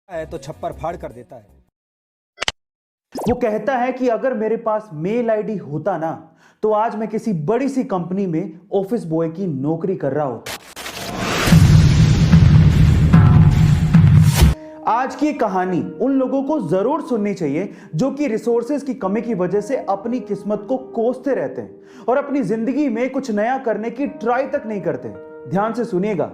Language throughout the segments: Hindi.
है तो छप्पर फाड़ कर देता है। वो कहता है कि अगर मेरे पास मेल आईडी होता ना तो आज मैं किसी बड़ी सी कंपनी में ऑफिस बॉय की नौकरी कर रहा होता। आज की कहानी उन लोगों को जरूर सुननी चाहिए जो कि रिसोर्सेज की कमी की वजह से अपनी किस्मत को कोसते रहते हैं और अपनी जिंदगी में कुछ नया करने की ट्राई तक नहीं करते। ध्यान से सुनिएगा।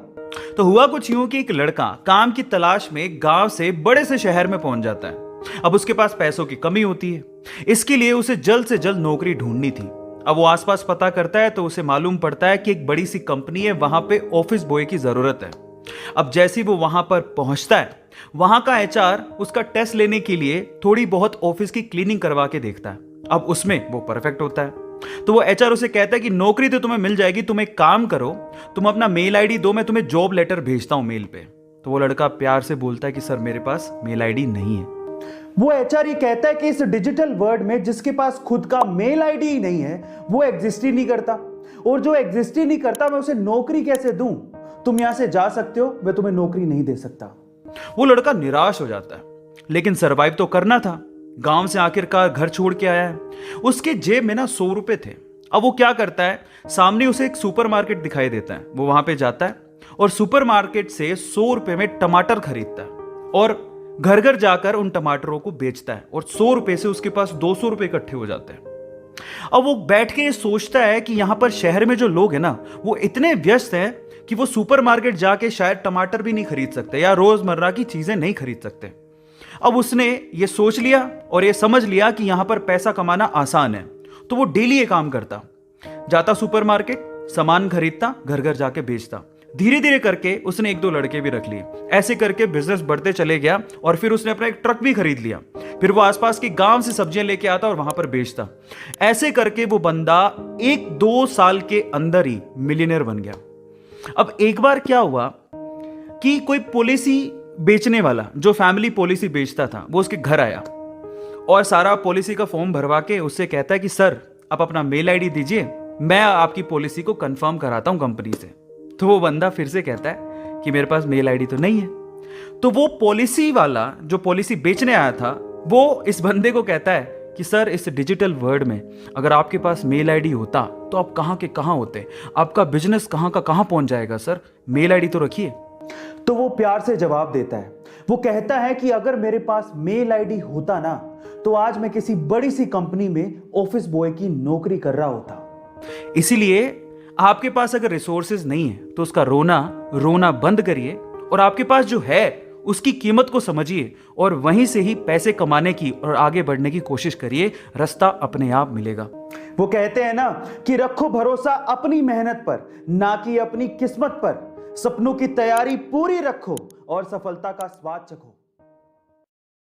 तो हुआ कुछ यूं कि एक लड़का काम की तलाश में गांव से बड़े से शहर में पहुंच जाता है। अब उसके पास पैसों की कमी होती है, इसके लिए उसे जल्द से जल्द नौकरी ढूंढनी थी। अब वो आसपास पता करता है तो उसे मालूम पड़ता है कि एक बड़ी सी कंपनी है, वहां पे ऑफिस बॉय की जरूरत है। अब जैसे ही वो वहां पर पहुंचता है, वहां का एचआर उसका टेस्ट लेने के लिए थोड़ी बहुत ऑफिस की क्लीनिंग करवा के देखता है। अब उसमें वो परफेक्ट होता है तो वो एचआर उसे कहता है कि नौकरी तो तुम्हें मिल जाएगी, तुम एक काम करो, तुम अपना मेल आईडी दो, मैं तुम्हें जॉब लेटर भेजता हूं मेल पे। तो वो लड़का प्यार से बोलता है कि सर मेरे पास मेल आईडी नहीं है। वो एचआर ये कहता है कि इस डिजिटल वर्ल्ड में जिसके पास खुद का मेल आईडी ही नहीं है वो एग्जिस्ट ही नहीं करता, और जो एग्जिस्ट ही नहीं करता मैं उसे नौकरी कैसे दूं? तुम यहां से जा सकते हो, मैं तुम्हें नौकरी नहीं दे सकता। वो लड़का निराश हो जाता है, लेकिन सरवाइव तो करना था। गांव से आखिरकार घर छोड़ के आया है, उसके जेब में ना 100 रुपए थे। अब वो क्या करता है, सामने उसे एक सुपरमार्केट दिखाई देता है, वो वहां पे जाता है और सुपरमार्केट से 100 रुपए में टमाटर खरीदता है और घर घर जाकर उन टमाटरों को बेचता है और 100 रुपए से उसके पास 200 रुपए इकट्ठे हो जाते हैं। अब वो बैठ के सोचता है कि यहां पर शहर में जो लोग हैं ना वो इतने व्यस्त हैं कि वो सुपरमार्केट जाके शायद टमाटर भी नहीं खरीद सकते या रोजमर्रा की चीजें नहीं खरीद सकते। अब उसने ये सोच लिया और ये समझ लिया कि यहां पर पैसा कमाना आसान है, तो वो डेली ये काम करता, जाता सुपरमार्केट, सामान खरीदता, घर घर जाके बेचता। धीरे धीरे करके उसने 1-2 लड़के भी रख लिए। ऐसे करके बिजनेस बढ़ते चले गया और फिर उसने अपना एक ट्रक भी खरीद लिया। फिर वो आसपास के गांव से सब्जियां लेके आता और वहां पर बेचता। ऐसे करके वो बंदा 1-2 साल के अंदर ही मिलियनेयर बन गया। अब एक बार क्या हुआ कि कोई पॉलिसी बेचने वाला जो फैमिली पॉलिसी बेचता था वो उसके घर आया और सारा पॉलिसी का फॉर्म भरवा के उससे कहता है कि सर आप अपना मेल आईडी दीजिए, मैं आपकी पॉलिसी को कंफर्म कराता हूं कंपनी से। तो वो बंदा फिर से कहता है कि मेरे पास मेल आईडी तो नहीं है। तो वो पॉलिसी वाला जो पॉलिसी बेचने आया था वो इस बंदे को कहता है कि सर इस डिजिटल वर्ल्ड में अगर आपके पास मेल आईडी होता तो आप कहां के कहां होते, आपका बिजनेस कहां का कहां पहुंच जाएगा, सर मेल आईडी तो रखिए। तो वो प्यार से जवाब देता है। वो कहता है कि अगर मेरे पास मेल आईडी होता ना तो आज मैं किसी बड़ी सी कंपनी में ऑफिस बॉय की नौकरी कर रहा होता। इसीलिए आपके पास अगर रिसोर्सेज नहीं है तो उसका रोना बंद करिए और आपके पास जो है उसकी कीमत को समझिए और वहीं से ही पैसे कमाने की और आगे बढ़ने की कोशिश करिए, रास्ता अपने आप मिलेगा। वो कहते हैं ना कि रखो भरोसा अपनी मेहनत पर, ना कि अपनी किस्मत पर। सपनों की तैयारी पूरी रखो और सफलता का स्वाद चखो।